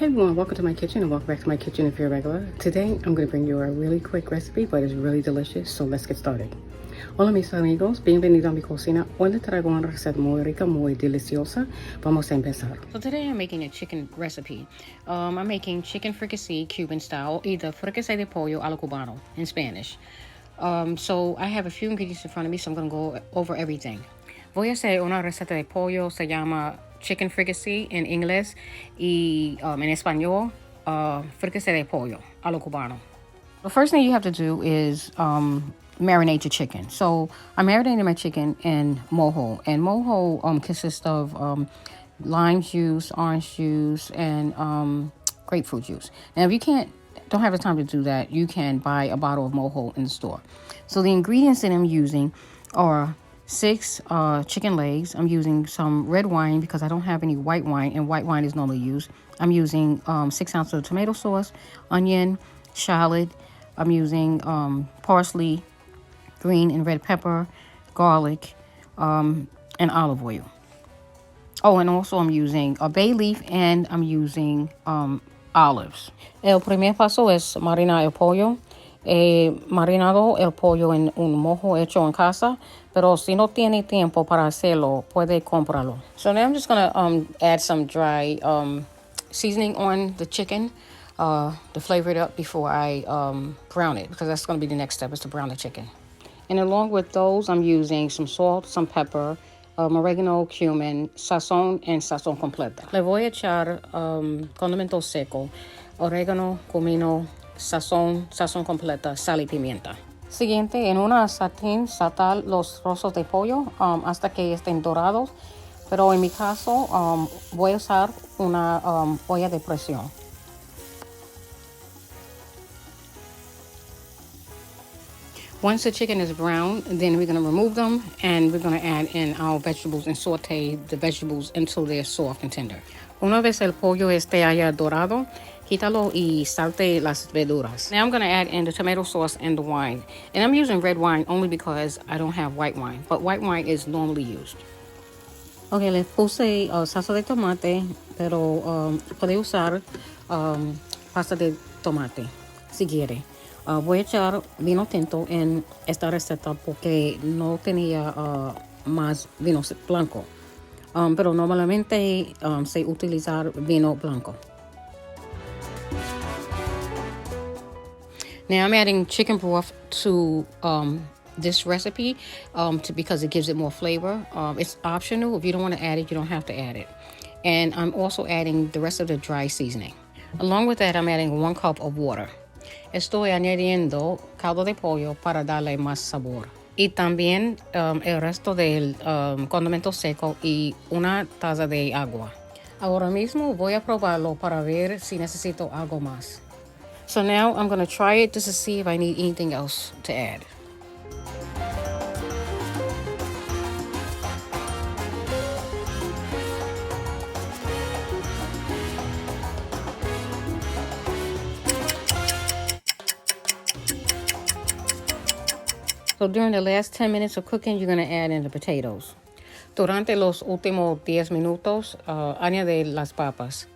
everyone, welcome to my kitchen and welcome back to my kitchen if you're a regular. Today I'm going to bring you a really quick recipe, but it's really delicious, so let's get started. Hola mis amigos, bienvenido a mi cocina. Hoy les traigo una receta muy rica, muy deliciosa. Vamos a empezar. So today I'm making a chicken recipe. I'm making chicken fricasse Cuban style, either fricase de pollo a lo cubano in Spanish. So I have a few ingredients in front of me, so I'm going to go over everything. Voy a hacer una receta de pollo, se llama Chicken Fricasse en inglés y en español, Fricase De Pollo a lo cubano. The first thing you have to do is marinate your chicken. So I'm marinating my chicken in mojo, and mojo consists of lime juice, orange juice, and grapefruit juice. Now, if you don't have the time to do that, you can buy a bottle of mojo in the store. So the ingredients that I'm using are 6 chicken legs. I'm using some red wine because I don't have any white wine, and white wine is normally used. I'm using 6 ounces of tomato sauce, onion, shallot. I'm using parsley, green and red pepper, garlic, and olive oil. Oh, and also I'm using a bay leaf, and I'm using olives. El primer paso es marinar el pollo. He marinado el pollo en un mojo hecho en casa, pero si no tiene tiempo para hacerlo, puede comprarlo. So now I'm just going to add some dry seasoning on the chicken to flavor it up before I brown it, because that's going to be the next step, is to brown the chicken. And along with those, I'm using some salt, some pepper, oregano, cumin, sazón, and sazón completa. Le voy a echar condimento seco, oregano, comino, sazón completa, sal y pimienta. Siguiente, en una sartén saltar los trozos de pollo hasta que estén dorados, pero en mi caso voy a usar una olla de presión. Once the chicken is brown, then we're going to remove them, and we're going to add in our vegetables and saute the vegetables until they're soft and tender. Una vez el pollo esté ya dorado, quítalo y salte las verduras. Now I'm going to add in the tomato sauce and the wine. And I'm using red wine only because I don't have white wine, but white wine is normally used. Okay, le puse salsa de tomate, pero puede usar pasta de tomate si quiere. Voy a echar vino tinto en esta receta porque no tenía más vino blanco. Pero normalmente se utilizar vino blanco. Now I'm adding chicken broth to this recipe because it gives it more flavor. It's optional. If you don't want to add it, you don't have to add it. And I'm also adding the rest of the dry seasoning. Along with that, I'm adding 1 cup of water. Estoy añadiendo caldo de pollo para darle más sabor. Y también el resto del condimento seco y una taza de agua. Ahora mismo voy a probarlo para ver si necesito algo más. So now I'm going to try it just to see if I need anything else to add. So during the last 10 minutes of cooking, you're going to add in the potatoes. Durante los últimos 10 minutos, añade las papas.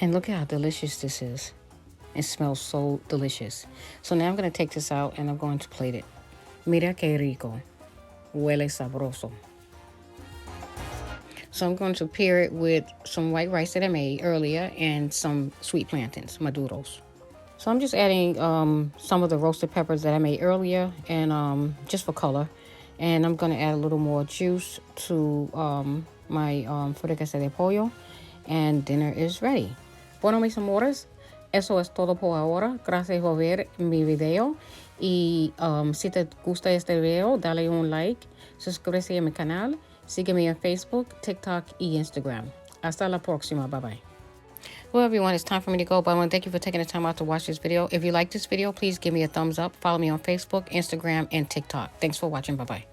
And look at how delicious this is. It smells so delicious. So now I'm going to take this out and I'm going to plate it. Mira que rico. Huele sabroso. So I'm going to pair it with some white rice that I made earlier and some sweet plantains, maduros. So I'm just adding some of the roasted peppers that I made earlier, and just for color. And I'm going to add a little more juice to my Fricase De Pollo. And dinner is ready. Bueno, mis amores, eso es todo por ahora. Gracias por ver mi video. Y si te gusta este video, dale un like, suscríbete a mi canal. Sígueme en Facebook, TikTok, y Instagram. Hasta la próxima. Bye-bye. Well, everyone, it's time for me to go, but I want to thank you for taking the time out to watch this video. If you like this video, please give me a thumbs up. Follow me on Facebook, Instagram, and TikTok. Thanks for watching. Bye-bye.